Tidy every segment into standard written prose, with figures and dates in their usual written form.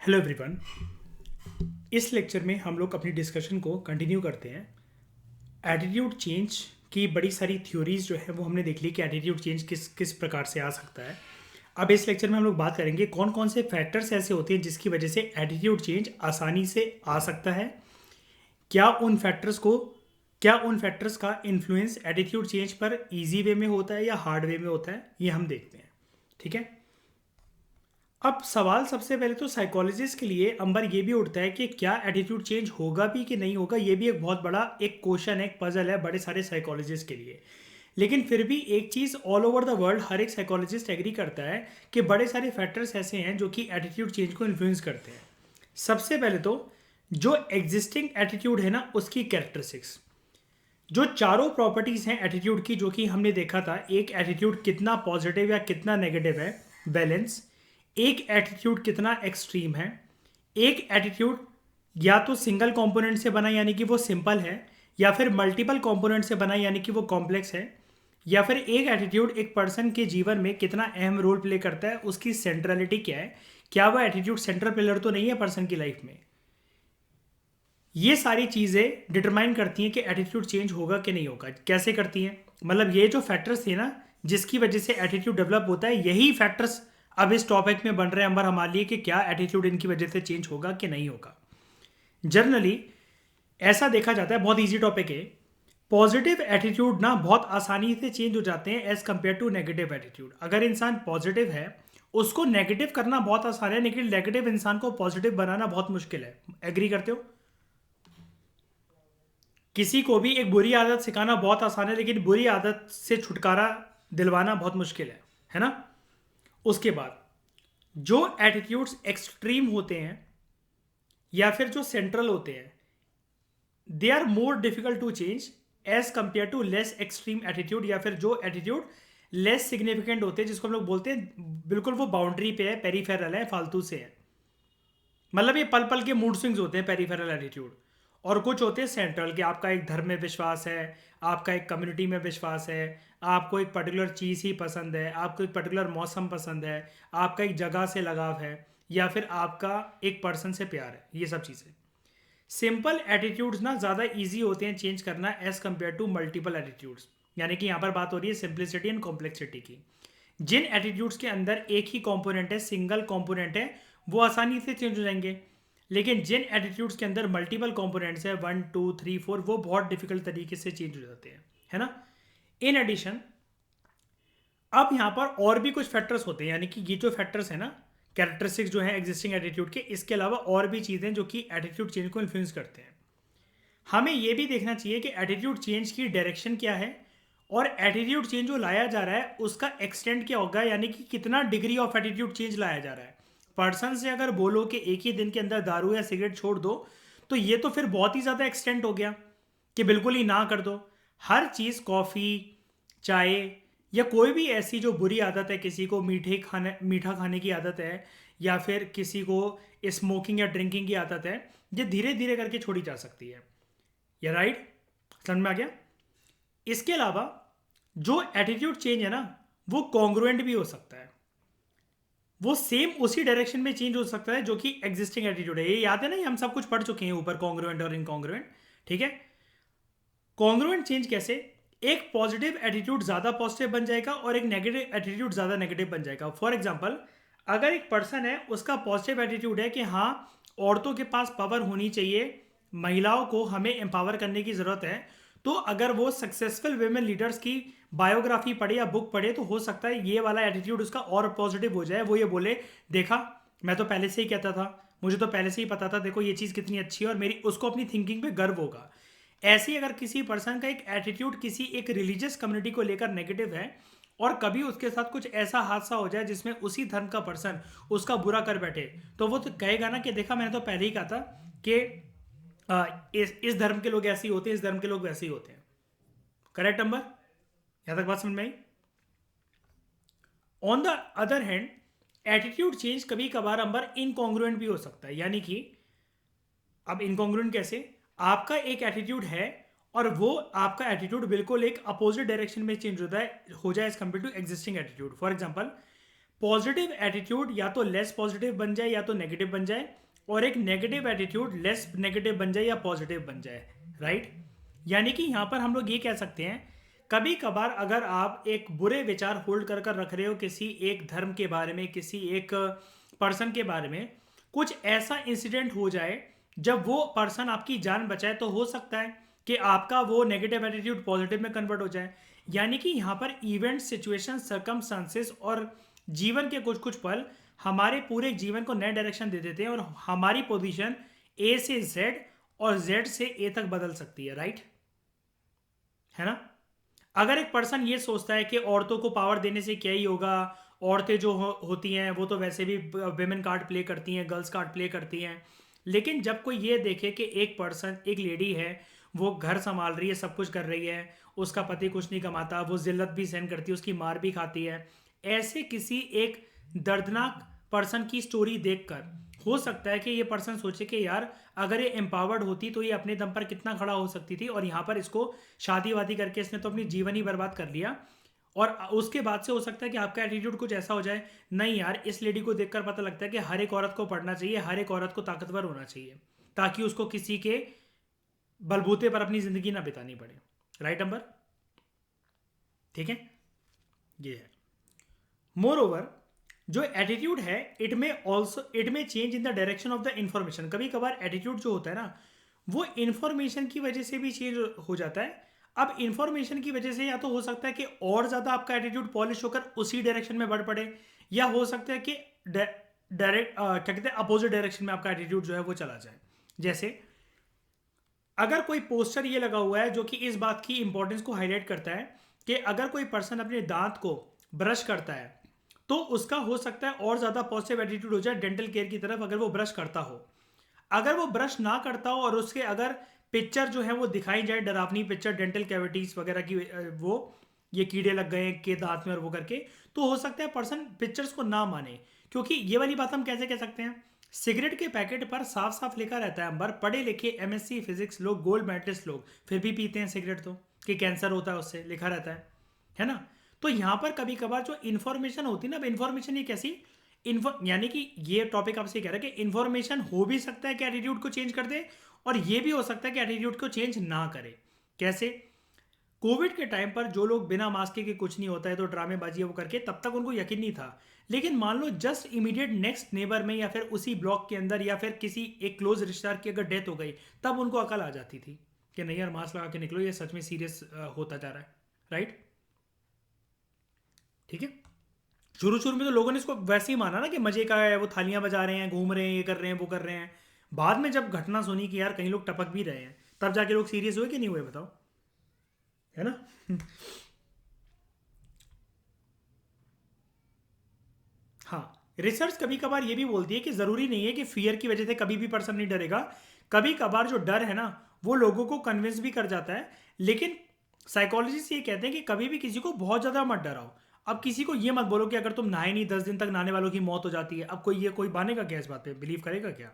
Hello everyone. इस lecture में हम लोग अपनी डिस्कशन को कंटिन्यू करते हैं। एटीट्यूड चेंज की बड़ी सारी थ्योरीज जो है वो हमने देख ली कि एटीट्यूड चेंज किस किस प्रकार से आ सकता है। अब इस लेक्चर में हम लोग बात करेंगे कौन कौन से फैक्टर्स ऐसे होते हैं जिसकी वजह से एटीट्यूड चेंज आसानी से आ सकता है। क्या उन फैक्टर्स को क्या उन फैक्टर्स का इन्फ्लुएंस एटीट्यूड चेंज पर ईजी वे में होता है या हार्ड वे में होता है, ये हम देखते हैं। ठीक है। अब सवाल सबसे पहले तो साइकोलॉजिस्ट के लिए अंबर ये भी उठता है कि क्या एटीट्यूड चेंज होगा भी कि नहीं होगा। ये भी एक बहुत बड़ा एक क्वेश्चन है, एक पजल है बड़े सारे साइकोलॉजिस्ट के लिए। लेकिन फिर भी एक चीज़ ऑल ओवर द वर्ल्ड हर एक साइकोलॉजिस्ट एग्री करता है कि बड़े सारे फैक्टर्स ऐसे हैं जो कि एटीट्यूड चेंज को इन्फ्लुएंस करते हैं। सबसे पहले तो जो एग्जिस्टिंग एटीट्यूड है ना, उसकी कैरेक्टरिस्टिक्स, जो चारों प्रॉपर्टीज़ हैं एटीट्यूड की, जो कि हमने देखा था। एक एटीट्यूड कितना पॉजिटिव या कितना नेगेटिव है, बैलेंस। एक एटीट्यूड कितना एक्सट्रीम है। एक एटीट्यूड या तो सिंगल कंपोनेंट से बना यानी कि वो सिंपल है, या फिर मल्टीपल कंपोनेंट से बना यानी कि वो कॉम्प्लेक्स है। या फिर एक एटीट्यूड एक पर्सन के जीवन में कितना अहम रोल प्ले करता है, उसकी सेंट्रलिटी क्या है, क्या वह एटीट्यूड सेंट्रल पिलर तो नहीं है पर्सन की लाइफ में। ये सारी चीज़ें डिटरमाइन करती हैं कि एटीट्यूड चेंज होगा कि नहीं होगा। कैसे करती हैं, मतलब ये जो फैक्टर्स थे ना जिसकी वजह से एटीट्यूड डेवलप होता है, यही फैक्टर्स अब इस टॉपिक में बन रहे हैं अंबर हमारे लिए कि क्या एटीट्यूड इनकी वजह से चेंज होगा कि नहीं होगा। जनरली ऐसा देखा जाता है, बहुत ईजी टॉपिक है। पॉजिटिव एटीट्यूड ना बहुत आसानी से चेंज हो जाते हैं as compare to negative attitude. अगर इंसान पॉजिटिव है उसको नेगेटिव करना बहुत आसान है, लेकिन नेगेटिव इंसान को पॉजिटिव बनाना बहुत मुश्किल है। एग्री करते हो? किसी को भी एक बुरी आदत सिखाना बहुत आसान है, लेकिन बुरी आदत से छुटकारा दिलवाना बहुत मुश्किल है ना। उसके बाद जो एटीट्यूड्स एक्सट्रीम होते हैं या फिर जो सेंट्रल होते हैं, they are more difficult to change as compare to less extreme attitude, या फिर जो एटीट्यूड लेस सिग्निफिकेंट होते हैं, जिसको हम लोग बोलते हैं बिल्कुल वो बाउंड्री पे है, पेरीफेरल है, फालतू से है। मतलब ये पल पल के मूड स्विंग्स होते हैं पेरीफेरल एटीट्यूड। और कुछ होते हैं सेंट्रल, कि आपका एक धर्म में विश्वास है, आपका एक कम्युनिटी में विश्वास है, आपको एक पर्टिकुलर चीज़ ही पसंद है, आपको एक पर्टिकुलर मौसम पसंद है, आपका एक जगह से लगाव है, या फिर आपका एक पर्सन से प्यार है। ये सब चीज़ें सिंपल एटीट्यूड्स ना ज़्यादा इजी होते हैं चेंज करना as compare to multiple attitudes. यानी कि यहाँ पर बात हो रही है सिंप्लिसिटी एंड कॉम्प्लेक्सिटी की। जिन एटीट्यूड्स के अंदर एक ही कंपोनेंट है, सिंगल कंपोनेंट है, वो आसानी से चेंज हो जाएंगे। लेकिन जिन एटीट्यूड्स के अंदर मल्टीपल कंपोनेंट्स है, 1 2 3 4, वो बहुत डिफिकल्ट तरीके से चेंज हो जाते हैं, है ना। इन एडिशन अब यहाँ पर और भी कुछ फैक्टर्स होते हैं, यानी कि ये जो फैक्टर्स है ना, कैरेक्टरिस्टिक्स जो है एग्जिस्टिंग एटीट्यूड के, इसके अलावा और भी चीज़ें जो कि एटीट्यूड चेंज को इन्फ्लुएंस करते हैं। हमें ये भी देखना चाहिए कि एटीट्यूड चेंज की डायरेक्शन क्या है, और एटीट्यूड चेंज जो लाया जा रहा है उसका एक्सटेंट क्या होगा, यानी कि कितना डिग्री ऑफ एटीट्यूड चेंज लाया जा रहा है। पर्सन से अगर बोलो कि एक ही दिन के अंदर दारू या सिगरेट छोड़ दो, तो ये तो फिर बहुत ही ज़्यादा एक्सटेंट हो गया कि बिल्कुल ही ना कर दो। हर चीज़, कॉफ़ी, चाय, या कोई भी ऐसी जो बुरी आदत है, किसी को मीठा खाने की आदत है, या फिर किसी को स्मोकिंग या ड्रिंकिंग की आदत है, ये धीरे धीरे करके छोड़ी जा सकती है। या राइट, समझ में आ गया। इसके अलावा जो एटीट्यूड चेंज है ना, वो कॉन्ग्रुएंट भी हो सकता है, वो सेम उसी डायरेक्शन में चेंज हो सकता है जो कि एग्जिस्टिंग एटीट्यूड है। ये याद है ना, ये हम सब कुछ पढ़ चुके हैं ऊपर, कॉन्ग्रुएंट और इनकॉन्ग्रुएंट। ठीक है। कॉन्ग्रुएंट चेंज कैसे, एक पॉजिटिव एटीट्यूड ज़्यादा पॉजिटिव बन जाएगा और एक नेगेटिव एटीट्यूड ज़्यादा नेगेटिव बन जाएगा। फॉर एग्जाम्पल, अगर एक पर्सन है, उसका पॉजिटिव एटीट्यूड है कि हाँ, औरतों के पास पावर होनी चाहिए, महिलाओं को हमें एम्पावर करने की ज़रूरत है, तो अगर वो सक्सेसफुल वेमेन लीडर्स की बायोग्राफी पढ़े या बुक पढ़े, तो हो सकता है ये वाला एटीट्यूड उसका और पॉजिटिव हो जाए। वो ये बोले, देखा मैं तो पहले से ही कहता था, मुझे तो पहले से ही पता था, देखो ये चीज़ कितनी अच्छी है, और मेरी उसको अपनी थिंकिंग पे गर्व होगा। ऐसे ही अगर किसी पर्सन का एक एटीट्यूड किसी एक रिलीजियस कम्युनिटी को लेकर नेगेटिव है, और कभी उसके साथ कुछ ऐसा हादसा हो जाए जिसमें उसी धर्म का पर्सन उसका बुरा कर बैठे, तो वो तो कहेगा ना कि देखा मैंने तो पहले ही कहा था कि इस धर्म के लोग ऐसे ही होते हैं, इस धर्म के लोग वैसे ही होते हैं। करेक्ट नंबर, यहां तक बात समझ में आई। On the other hand, attitude change कभी कभार अंबर इनकॉन्ग्रुएंट भी हो सकता है। यानी कि अब इनकॉन्ग्रुएंट कैसे, आपका एक एटीट्यूड है और वो आपका एटीट्यूड बिल्कुल एक अपोजिट डायरेक्शन में चेंज होता है, हो जाए as compare to existing attitude. For example, positive attitude या तो लेस पॉजिटिव बन जाए या तो नेगेटिव बन जाए, और एक नेगेटिव एटीट्यूड लेस नेगेटिव बन जाए या पॉजिटिव बन जाए, राइट। यानी कि यहां पर हम लोग ये कह सकते हैं, कभी कभार अगर आप एक बुरे विचार होल्ड कर कर रख रहे हो किसी एक धर्म के बारे में, किसी एक पर्सन के बारे में, कुछ ऐसा इंसिडेंट हो जाए जब वो पर्सन आपकी जान बचाए, तो हो सकता है कि आपका वो नेगेटिव एटीट्यूड पॉजिटिव में कन्वर्ट हो जाए। यानी कि यहाँ पर इवेंट, सिचुएशन, सर्कमस्टांसेस और जीवन के कुछ कुछ पल हमारे पूरे जीवन को नए डायरेक्शन दे देते हैं, और हमारी पोजीशन ए से जेड और जेड से ए तक बदल सकती है, राइट, है ना। अगर एक पर्सन ये सोचता है कि औरतों को पावर देने से क्या ही होगा, औरतें जो होती हैं वो तो वैसे भी विमेन कार्ड प्ले करती हैं, गर्ल्स कार्ड प्ले करती हैं, लेकिन जब कोई ये देखे कि एक पर्सन, एक लेडी है, वो घर संभाल रही है, सब कुछ कर रही है, उसका पति कुछ नहीं कमाता, वो जिल्लत भी सहन करती है, उसकी मार भी खाती है, ऐसे किसी एक दर्दनाक पर्सन की स्टोरी देखकर हो सकता है कि ये पर्सन सोचे कि यार अगर ये एम्पावर्ड होती तो ये अपने दम पर कितना खड़ा हो सकती थी, और यहाँ पर इसको शादी वादी करके इसने तो अपनी जीवन ही बर्बाद कर लिया। और उसके बाद से हो सकता है कि आपका एटीट्यूड कुछ ऐसा हो जाए, नहीं यार इस लेडी को देखकर पता लगता है कि हर एक औरत को पढ़ना चाहिए, हर एक औरत को ताकतवर होना चाहिए, ताकि उसको किसी के बलबूते पर अपनी जिंदगी ना बितानी पड़े, राइट नंबर, ठीक है, ये है। मोर ओवर, जो एटीट्यूड है इट में change in the direction of the information. कभी कभार एटीट्यूड जो होता है ना, वो इंफॉर्मेशन की वजह से भी चेंज हो जाता है। अब इंफॉर्मेशन की वजह से या तो हो सकता है कि और ज्यादा आपका एटीट्यूड पॉलिश होकर उसी डायरेक्शन में बढ़ पड़े, या हो सकता है कि डायरेक्ट क्या कहते हैं अपोजिट डायरेक्शन में आपका एटीट्यूड जो है वो चला जाए। जैसे अगर कोई पोस्टर ये लगा हुआ है जो कि इस बात की इंपॉर्टेंस को हाईलाइट करता है कि अगर कोई पर्सन अपने दांत को ब्रश करता है तो उसका हो सकता है और ज्यादा पॉजिटिव एटीट्यूड हो जाए डेंटल केयर की तरफ, अगर वो ब्रश करता हो। अगर वो ब्रश ना करता हो और उसके अगर पिक्चर जो है वो दिखाई जाए, डरावनी पिक्चर डेंटल कैविटीज वगैरह की, वो ये कीड़े लग गए के दांत में और वो करके, तो हो सकता है पर्सन पिक्चर्स को ना माने। क्योंकि ये वाली बात हम कैसे कह सकते हैं, सिगरेट के पैकेट पर साफ साफ लिखा रहता है, अंबर पढ़े लिखे एमएससी फिजिक्स लोग, गोल्ड मेडलिस्ट लोग फिर भी पीते हैं सिगरेट, तो कि कैंसर होता है उससे, लिखा रहता है ना। तो यहाँ पर कभी कभार जो इन्फॉर्मेशन होती है ना, अब इन्फॉर्मेशन ये कैसी यानी कि ये टॉपिक आपसे कह रहा है कि इन्फॉर्मेशन हो भी सकता है कि एटीट्यूड को चेंज कर दे, और ये भी हो सकता है कि एटीट्यूड को चेंज ना करे। कैसे? कोविड के टाइम पर जो लोग बिना मास्क के कुछ नहीं होता है तो ड्रामेबाजी वो करके, तब तक उनको यकीन नहीं था, लेकिन मान लो जस्ट इमीडिएट नेक्स्ट नेबर में या फिर उसी ब्लॉक के अंदर या फिर किसी एक क्लोज रिश्तेदार की अगर डेथ हो गई, तब उनको अकल आ जाती थी कि नहीं यार मास्क लगा के निकलो, ये सच में सीरियस होता जा रहा है, राइट, ठीक है। शुरू शुरू में तो लोगों ने इसको वैसे ही माना ना कि मजे का है, वो थालियां बजा रहे हैं, घूम रहे हैं, ये कर रहे हैं, वो कर रहे हैं। बाद में जब घटना सुनी कि यार कहीं लोग टपक भी रहे हैं, तब जाके लोग सीरियस हुए कि नहीं हुए, बताओ, है ना। हाँ, रिसर्च कभी कभार ये भी बोलती है कि जरूरी नहीं है कि फियर की वजह से कभी भी पर्सन नहीं डरेगा। कभी कभार जो डर है ना वो लोगों को कन्विंस भी कर जाता है, लेकिन साइकोलॉजिस्ट ये कहते हैं कि कभी भी किसी को बहुत ज्यादा मत डराओ। अब किसी को ये मत बोलो कि अगर तुम नहाए नहीं 10 दिन तक नहाने वालों की मौत हो जाती है। अब कोई मानेगा क्या इस बात पे, बिलीव करेगा क्या,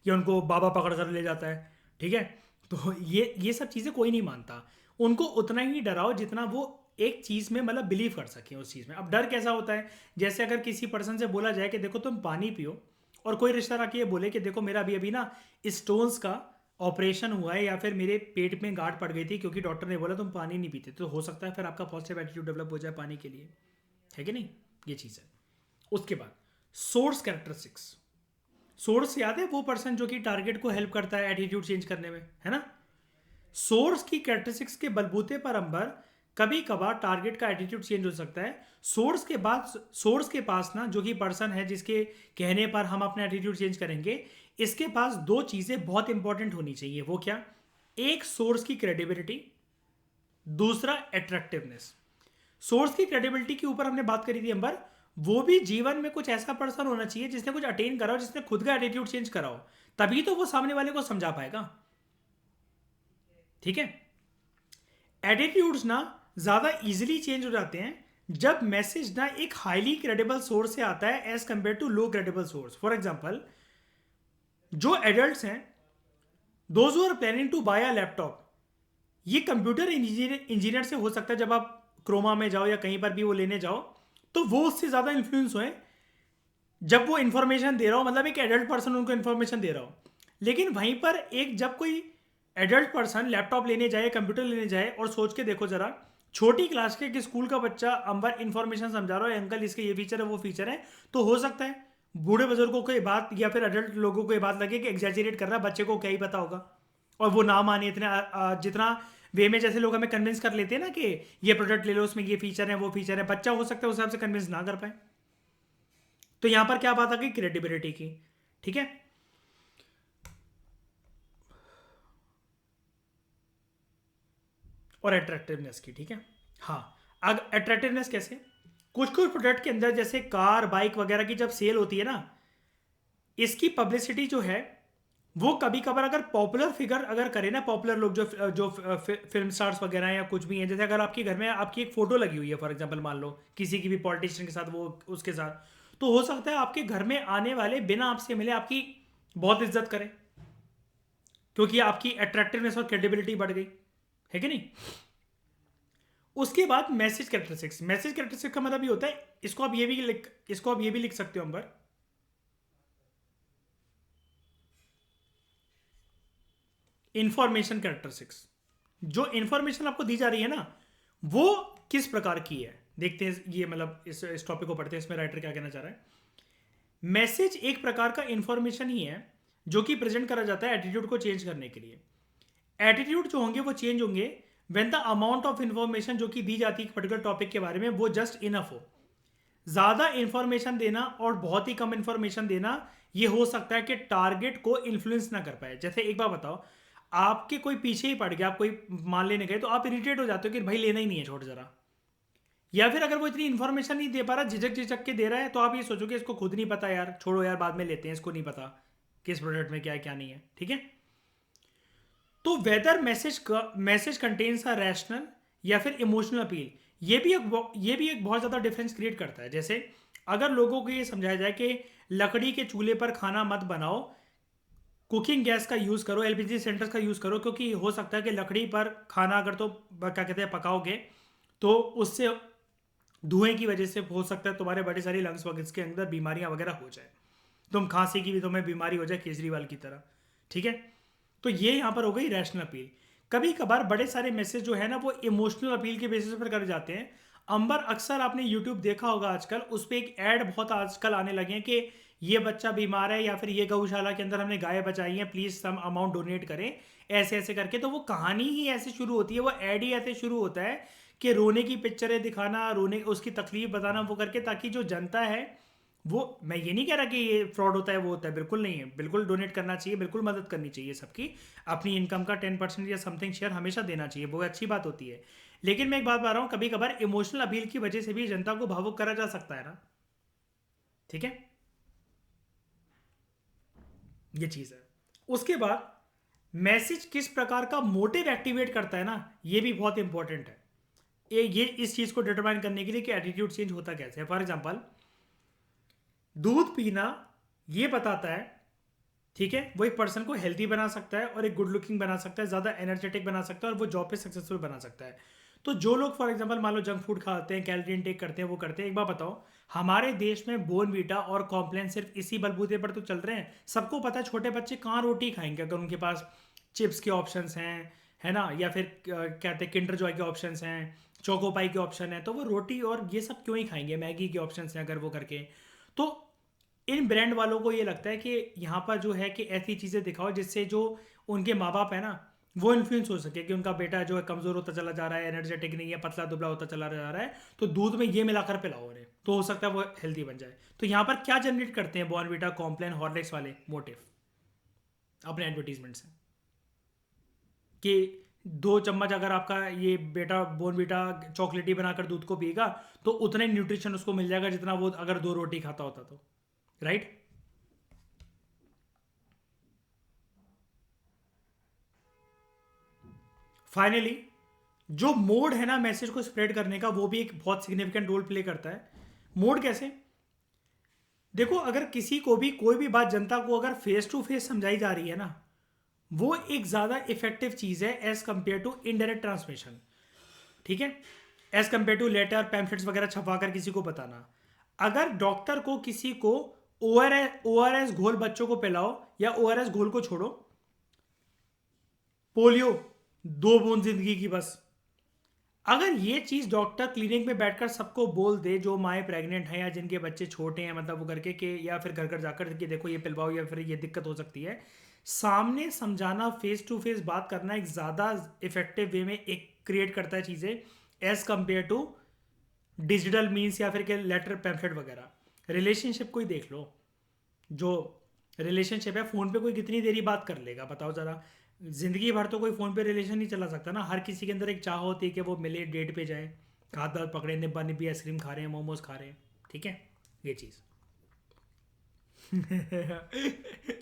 या उनको बाबा पकड़ कर ले जाता है, ठीक है। तो ये सब चीज़ें कोई नहीं मानता। उनको उतना ही डराओ जितना वो एक चीज़ में मतलब बिलीव कर सके उस चीज़ में। अब डर कैसा होता है, जैसे अगर किसी पर्सन से बोला जाए कि देखो तुम पानी पियो, और कोई रिश्तेदार आके ये बोले कि देखो मेरा अभी अभी ना स्टोन्स का ऑपरेशन हुआ है, या फिर मेरे पेट में गांठ पड़ गई थी क्योंकि डॉक्टर ने बोला तुम पानी नहीं पीते, तो हो सकता है फिर आपका पॉजिटिव एटीट्यूड डेवलप हो जाए पानी के लिए, है कि नहीं, ये चीज़ है। उसके बाद सोर्स कैरेक्टरिस्टिक्स। सोर्स याद है, वो पर्सन जो कि टारगेट को हेल्प करता है एटीट्यूड चेंज करने में, है ना। सोर्स की कैरेक्टरिस्टिक्स के बलबूते पर अंबर कभी कभार टारगेट का एटीट्यूड चेंज हो सकता है। सोर्स के पास ना जो कि पर्सन है जिसके कहने पर हम अपना एटीट्यूड चेंज करेंगे, इसके पास दो चीजें बहुत इंपॉर्टेंट होनी चाहिए। वो क्या? एक सोर्स की क्रेडिबिलिटी, दूसरा अट्रैक्टिवनेस। सोर्स की क्रेडिबिलिटी के ऊपर हमने बात करी थी अंबर, वो भी जीवन में कुछ ऐसा पर्सन होना चाहिए जिसने कुछ अटेन करा हो, जिसने खुद का एटीट्यूड चेंज करा हो, तभी तो वो सामने वाले को समझा पाएगा, ठीक है। एटीट्यूड्स ना ज्यादा इजीली चेंज हो जाते हैं जब मैसेज ना एक हाईली क्रेडिबल सोर्स से आता है as compare to low credible source. For example, जो एडल्ट्स हैं, those who are planning to buy a laptop, ये कंप्यूटर इंजीनियर से हो सकता है जब आप क्रोमा में जाओ या कहीं पर भी वो लेने जाओ, तो वो उससे ज्यादा इन्फ्लुएंस हुए जब वो इन्फॉर्मेशन दे रहा हो, मतलब एक एडल्ट पर्सन उनको इन्फॉर्मेशन दे रहा हो, लेकिन वहीं पर एक जब कोई एडल्ट पर्सन लैपटॉप लेने जाए, कंप्यूटर लेने जाए, और सोच के देखो जरा, छोटी क्लास के एक स्कूल का बच्चा अंबर इन्फॉर्मेशन समझा रहा है, अंकल इसके ये फीचर है वो फीचर है, तो हो सकता है बूढ़े बुजुर्गों को ये बात या फिर एडल्ट लोगों को ये बात लगे कि एग्जैजरेट कर रहा है, बच्चे को क्या ही पता होगा, और वो ना माने इतने जितना वे में जैसे लोग हमें कन्विंस कर लेते हैं ना कि ये प्रोडक्ट ले लो, उसमें ये फीचर है वो फीचर है, बच्चा हो सकता है उस हिसाब से कन्विंस ना कर पाए। तो यहां पर क्या बात आ गई, क्रेडिबिलिटी की। ठीक है, और अट्रैक्टिवनेस की। ठीक है, हाँ, अगर अट्रैक्टिवनेस कैसे, कुछ कुछ प्रोडक्ट के अंदर जैसे कार बाइक वगैरह की जब सेल होती है ना, इसकी पब्लिसिटी जो है वो कभी कभार अगर पॉपुलर फिगर अगर करे ना, पॉपुलर लोग जो जो फिल्म स्टार्स वगैरह हैं या कुछ भी हैं, जैसे अगर आपके घर में आपकी एक फोटो लगी हुई है फॉर एग्जांपल, मान लो किसी की भी पॉलिटिशियन के साथ, वो उसके साथ, तो हो सकता है आपके घर में आने वाले बिना आपसे मिले आपकी बहुत इज्जत करें, क्योंकि आपकी अट्रैक्टिवनेस और क्रेडिबिलिटी बढ़ गई है कि नहीं। उसके बाद मैसेज कैरेक्टरिस्टिक्स, मैसेज कैरेक्टरिस्टिक्स का मतलब ये होता है, इसको आप ये भी लिख सकते हो अंबर, इंफॉर्मेशन कैरेक्टरिस्टिक्स। जो इंफॉर्मेशन आपको दी जा रही है ना, वो किस प्रकार की है, देखते हैं ये, मतलब इस टॉपिक को पढ़ते हैं, इसमें राइटर क्या कहना चाह रहा है। मैसेज एक प्रकार का इंफॉर्मेशन ही है जो कि प्रेजेंट करा जाता है एटीट्यूड को चेंज करने के लिए। एटीट्यूड जो होंगे वो चेंज होंगे when the amount of information जो कि दी जाती है पर्टिकुलर टॉपिक के बारे में वो जस्ट इनफ हो। ज़्यादा इंफॉर्मेशन देना और बहुत ही कम इंफॉर्मेशन देना, ये हो सकता है कि टारगेट को इन्फ्लुएंस ना कर पाए। जैसे एक बार बताओ, आपके कोई पीछे ही पड़ गया, आप कोई मान लेने गए, तो आप इरिटेट हो जाते हो कि भाई लेना ही नहीं है, छोड़ जरा। या फिर अगर वो इतनी इन्फॉर्मेशन नहीं दे पा रहा, झिझक झिझक के दे रहा है, तो आप ये सोचोगे इसको खुद नहीं पता यार, छोड़ो यार बाद में लेते हैं, इसको नहीं पता किस प्रोडक्ट में क्या है क्या नहीं है। ठीक है, तो whether message contains a rational या फिर इमोशनल अपील, ये भी एक बहुत ज़्यादा डिफरेंस क्रिएट करता है। जैसे अगर लोगों को ये समझाया जाए कि लकड़ी के चूल्हे पर खाना मत बनाओ, कुकिंग गैस का यूज़ करो, एलपीजी सिलेंडर्स का यूज़ करो, क्योंकि हो सकता है कि लकड़ी पर खाना अगर तो क्या कहते हैं पकाओगे, तो उससे धुएं की वजह से हो सकता है तुम्हारे बड़े सारी लंग्स वगैरह के अंदर बीमारियां वगैरह हो जाए, तुम खांसी की भी तुम्हें बीमारी हो जाए केजरीवाल की तरह। ठीक है, तो ये यहाँ पर हो गई रैशनल अपील। कभी कभार बड़े सारे मैसेज जो है ना वो इमोशनल अपील के बेसिस पर करे जाते हैं। अंबर, अक्सर आपने यूट्यूब देखा होगा आजकल, उस पर एक ऐड बहुत आजकल आने लगे हैं कि ये बच्चा बीमार है या फिर ये गौशाला के अंदर हमने गाय बचाई है, प्लीज़ सम अमाउंट डोनेट करें, ऐसे ऐसे करके। तो वो कहानी ही ऐसे शुरू होती है, वो ऐड ही ऐसे शुरू होता है कि रोने की पिक्चरें दिखाना, रोने उसकी तकलीफ बताना, वो करके, ताकि जो जनता है वो, मैं ये नहीं कह रहा कि ये फ्रॉड होता है वो होता है, बिल्कुल नहीं है, बिल्कुल डोनेट करना चाहिए, बिल्कुल मदद करनी चाहिए सबकी, अपनी इनकम का 10% या समथिंग शेयर हमेशा देना चाहिए, वो अच्छी बात होती है। लेकिन मैं एक बात बता रहा हूँ, कभी कभार इमोशनल अपील की वजह से भी जनता को भावुक करा जा सकता है ना। ठीक है, ये चीज़ है। उसके बाद मैसेज किस प्रकार का मोटिव एक्टिवेट करता है ना, ये भी बहुत इंपॉर्टेंट है। ये इस चीज़ को डिटरमाइन करने के लिए कि एटीट्यूड चेंज होता कैसे है। फॉर एग्जाम्पल, दूध पीना ये बताता है, ठीक है, वो एक पर्सन को हेल्दी बना सकता है और एक गुड लुकिंग बना सकता है, ज़्यादा एनर्जेटिक बना सकता है और वो जॉब पे सक्सेसफुल बना सकता है। तो जो लोग फॉर एग्जांपल मान लो जंक फूड खाते हैं, कैलोरी इनटेक करते हैं, वो करते हैं, एक बार बताओ, हमारे देश में बोर्नवीटा और कॉम्प्लेन सिर्फ इसी बलबूते पर तो चल रहे हैं। सबको पता है छोटे बच्चे कहाँ रोटी खाएंगे अगर उनके पास चिप्स के ऑप्शंस हैं, है ना, या फिर कहते हैं किंडर जॉय के ऑप्शंस हैं, चोकोपाई के ऑप्शन है, तो वो रोटी और ये सब क्यों ही खाएंगे, मैगी के ऑप्शंस हैं अगर वो करके। तो इन ब्रांड वालों को ये लगता है कि यहाँ पर जो है कि ऐसी चीज़ें दिखाओ जिससे जो उनके माँ बाप है ना वो इन्फ्लुएंस हो सके कि उनका बेटा जो है कमज़ोर होता चला जा रहा है, एनर्जेटिक नहीं है, पतला दुबला होता चला जा रहा है, तो दूध में ये मिलाकर पिलाओ उन्हें, तो हो सकता है वो हेल्दी बन जाए। तो यहाँ पर क्या जनरेट करते हैं बॉर्नवीटा, कॉम्प्लान, हॉर्लिक्स वाले मोटिव अपने एडवर्टीजमेंट से, कि 2 चम्मच अगर आपका ये बेटा बॉर्नवीटा चॉकलेटी बनाकर दूध को पिएगा तो उतना ही न्यूट्रिशन उसको मिल जाएगा जितना वो अगर 2 रोटी खाता होता तो, राइट। फाइनली, जो मोड है ना मैसेज को स्प्रेड करने का, वो भी एक बहुत सिग्निफिकेंट रोल प्ले करता है। मोड कैसे, देखो, अगर किसी को भी कोई भी बात जनता को अगर फेस टू फेस समझाई जा रही है ना, वो एक ज़्यादा इफेक्टिव चीज़ है as compare to indirect transmission. ठीक है, as compare to letter pamphlets वगैरह छपवा कर किसी को बताना। अगर डॉक्टर को किसी को ORS घोल बच्चों को पिलाओ या ORS घोल को छोड़ो। पोलियो 2 बूंद जिंदगी की बस। अगर ये चीज डॉक्टर क्लिनिक में बैठकर सबको बोल दे, जो माएँ प्रेग्नेंट हैं या जिनके बच्चे छोटे हैं, मतलब वो करके के, या फिर घर घर जाकर कि देखो ये पिलवाओ या फिर ये दिक्कत हो सकती है, सामने समझाना, फेस टू फेस बात करना एक ज़्यादा इफेक्टिव वे में एक क्रिएट करता है चीज़ें, as compare to digital means या फिर के लेटर पैम्फलेट वगैरह। रिलेशनशिप को ही देख लो, जो रिलेशनशिप है फ़ोन पे कोई कितनी देरी बात कर लेगा बताओ ज़रा। जिंदगी भर तो कोई फ़ोन पे रिलेशन नहीं चला सकता ना। हर किसी के अंदर एक चाह होती है कि वो मिले, डेट पे जाए, हाथ हाथ पकड़े, निब्बा निब्बी आइसक्रीम खा रहे हैं, मोमोज खा रहे हैं, ठीक है ये चीज़।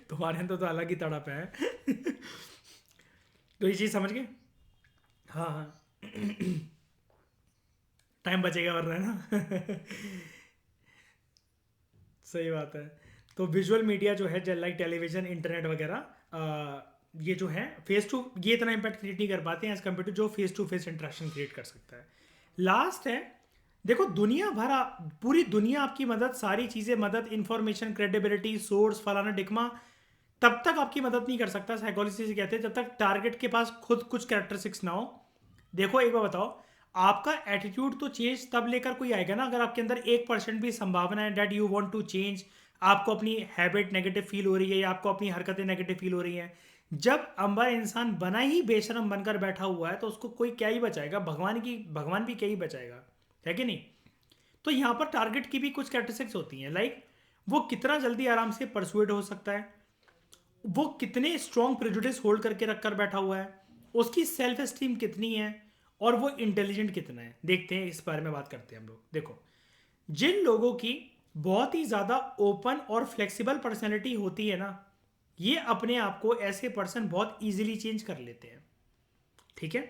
तुम्हारे अंदर तो अलग ही तड़प है। तो ये चीज़ समझ गए। हाँ हाँ। टाइम बचेगा वरना, है ना। सही बात है। तो विजुअल मीडिया जो है, लाइक टेलीविजन, इंटरनेट वगैरह, ये जो है फेस टू, ये इतना इम्पैक्ट क्रिएट नहीं कर पाते हैं एज कम्पेयर टू जो face to face interaction create कर सकता है। लास्ट है, देखो दुनिया भर पूरी दुनिया आपकी मदद, सारी चीज़ें मदद, इंफॉर्मेशन, क्रेडिबिलिटी, सोर्स, फलाना डिकमा, तब तक आपकी मदद नहीं कर सकता। साइकोलॉजी से कहते हैं जब तक टारगेट के पास खुद कुछ कैरेक्टरिस्टिक्स ना हो। देखो एक बार बताओ, आपका एटीट्यूड तो चेंज तब लेकर कोई आएगा ना अगर आपके अंदर 1% भी संभावना है that you want to change, आपको अपनी हैबिट नेगेटिव फील हो रही है या आपको अपनी हरकतें नेगेटिव फील हो रही हैं। जब अंबर इंसान बना ही बेशरम बनकर बैठा हुआ है तो उसको कोई क्या ही बचाएगा, भगवान भी क्या ही बचाएगा, है कि नहीं। तो यहाँ पर टारगेट की भी कुछ कैरेक्टरिस्टिक्स होती हैं, लाइक वो कितना जल्दी आराम से परसुएड हो सकता है, वो कितने स्ट्रॉन्ग प्रेजुडिस होल्ड करके रखकर बैठा हुआ है, उसकी सेल्फ एस्टीम कितनी है, और वो इंटेलिजेंट कितना है। देखते हैं, इस बारे में बात करते हैं हम लोग। देखो, जिन लोगों की बहुत ही ज़्यादा ओपन और फ्लेक्सिबल पर्सनैलिटी होती है ना, ये अपने आप को ऐसे पर्सन बहुत इजीली चेंज कर लेते हैं, ठीक है।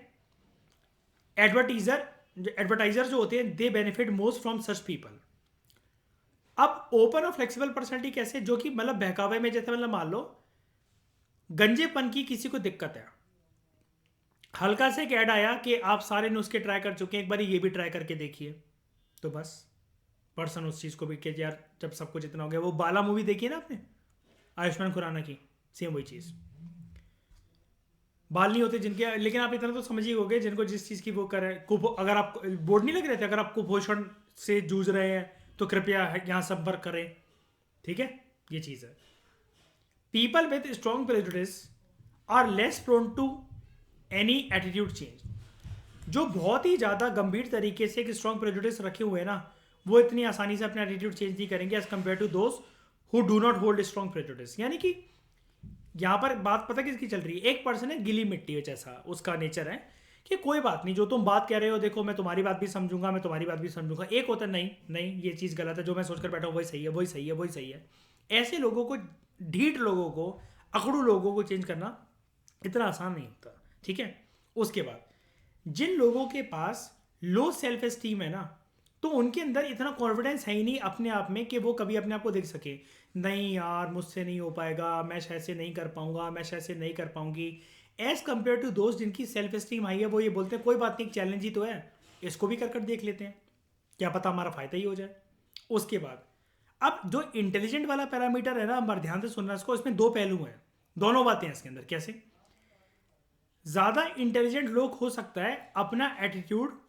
एडवर्टाइजर जो होते हैं, दे benefit most from such people. अब ओपन और फ्लेक्सिबल पर्सनैलिटी कैसे, जो कि मतलब बहकावे में, जैसे मतलब मान लो गंजेपन की किसी को दिक्कत है, हल्का से एक ऐड आया कि आप सारे नुस्खे ट्राई कर चुके हैं, एक बार ये भी ट्राई करके देखिए, तो बस पर्सन उस चीज़ को भी कि यार जब सब कुछ इतना हो गया। वो बाला मूवी देखी है ना आपने, आयुष्मान खुराना की, सेम वही चीज़। बाल नहीं होते जिनके, लेकिन आप इतना तो समझ ही होगे, जिनको जिस चीज़ की वो करे अगर आप बोर्ड नहीं लग रहे थे, अगर आप कुपोषण से जूझ रहे हैं तो कृपया यहाँ संपर्क करें, ठीक है ये चीज़ है। People with strong prejudice are less prone to any attitude change. जो बहुत ही ज़्यादा गंभीर तरीके से एक स्ट्रॉन्ग प्रेजुडिस रखे हुए हैं ना, वो इतनी आसानी से अपना एटीट्यूड चेंज नहीं करेंगे as compare to those who do not hold strong prejudice. यानी कि यहाँ पर बात पता किसकी चल रही है, एक पर्सन है गिली मिट्टी जैसा, उसका नेचर है कि कोई बात नहीं, जो तुम बात कह रहे हो, देखो मैं तुम्हारी बात भी समझूंगा, मैं तुम्हारी बात भी समझूंगा। एक होता है नहीं नहीं ये चीज़ गलत है, जो मैं सोचकर बैठा हूँ वही सही है, वही सही है, वही सही है। ऐसे लोगों को, ढीठ लोगों को, अकड़ू लोगों को चेंज करना इतना आसान नहीं होता, ठीक है। उसके बाद जिन लोगों के पास लो सेल्फ एस्टीम है ना, तो उनके अंदर इतना कॉन्फिडेंस है ही नहीं अपने आप में कि वो कभी अपने आप को देख सके, नहीं यार मुझसे नहीं हो पाएगा, मैं शायद से नहीं कर पाऊंगा, मैं शायद से नहीं कर पाऊंगी। एज कंपेयर टू दोस्त जिनकी सेल्फ एस्टीम हाई है, वो ये बोलते हैं कोई बात नहीं, चैलेंज ही तो है, इसको भी कर देख लेते हैं, क्या पता हमारा फायदा ही हो जाए। उसके बाद अब जो इंटेलिजेंट वाला पैरामीटर है ना, हमारे ध्यान से सुनना इसको, इसमें दो पहलू हैं, दोनों बातें हैं इसके अंदर। कैसे? ज़्यादा इंटेलिजेंट लोग हो सकता है अपना एटीट्यूड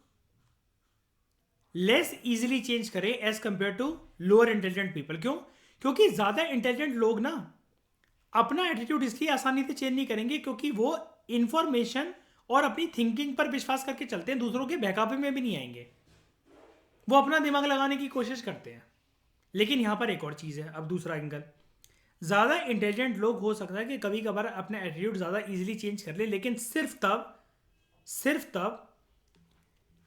लेस इजीली चेंज करें as compare to lower intelligent people. क्यों? क्योंकि ज़्यादा इंटेलिजेंट लोग ना अपना एटीट्यूड इसलिए आसानी से चेंज नहीं करेंगे क्योंकि वो इंफॉर्मेशन और अपनी थिंकिंग पर विश्वास करके चलते हैं, दूसरों के बहकावे में भी नहीं आएंगे, वो अपना दिमाग लगाने की कोशिश करते हैं। लेकिन यहां पर एक और चीज़ है, अब दूसरा एंगल, ज़्यादा इंटेलिजेंट लोग हो सकता है कि कभी कभार अपना एटीट्यूड ज़्यादा इजीली चेंज कर ले, लेकिन सिर्फ तब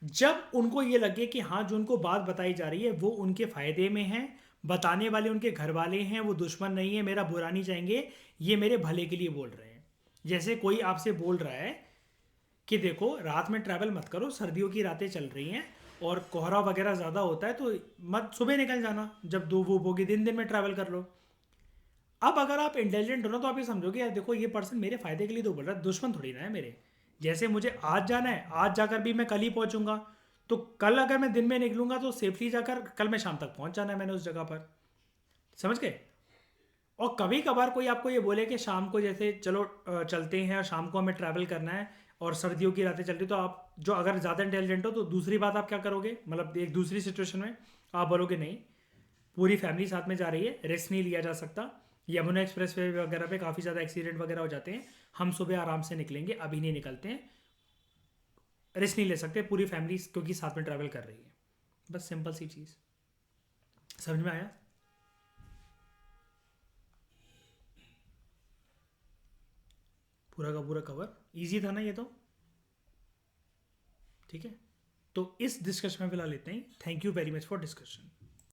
जब उनको ये लगे कि हाँ जो उनको बात बताई जा रही है वो उनके फ़ायदे में है, बताने वाले उनके घर वाले हैं, वो दुश्मन नहीं है, मेरा बुरा नहीं चाहेंगे, ये मेरे भले के लिए बोल रहे हैं। जैसे कोई आपसे बोल रहा है कि देखो रात में ट्रैवल मत करो, सर्दियों की रातें चल रही हैं और कोहरा वगैरह ज़्यादा होता है, तो मत सुबह निकल जाना, जब दो वो होगी दिन में ट्रैवल कर लो। अब अगर आप इंटेलिजेंट हो ना, तो आप ये समझोगे यार देखो ये पर्सन मेरे फायदे के लिए तो बोल रहा है, दुश्मन थोड़ी ना है मेरे। जैसे मुझे आज जाना है, आज जाकर भी मैं कल ही पहुंचूंगा, तो कल अगर मैं दिन में निकलूंगा तो सेफली जाकर कल मैं शाम तक पहुंच जाना है मैंने उस जगह पर। समझ गए? और कभी कभार कोई आपको ये बोले कि शाम को जैसे चलो चलते हैं और शाम को हमें ट्रैवल करना है और सर्दियों की रातें चल रही, तो आप जो अगर ज़्यादा इंटेलिजेंट हो तो दूसरी बात आप क्या करोगे, मतलब एक दूसरी सिचुएशन में आप बोलोगे नहीं, पूरी फैमिली साथ में जा रही है, रेस्ट नहीं लिया जा सकता, यमुना एक्सप्रेस वे वगैरह पे काफ़ी ज़्यादा एक्सीडेंट वगैरह हो जाते हैं, हम सुबह आराम से निकलेंगे, अभी नहीं निकलते हैं, रेस्ट नहीं ले सकते पूरी फैमिली क्योंकि साथ में ट्रैवल कर रही है। बस सिंपल सी चीज़। समझ में आया? पूरा का पूरा कवर इजी था ना ये तो? ठीक है, तो इस डिस्कशन में फिलहाल इतना ही। Thank you very much for discussion.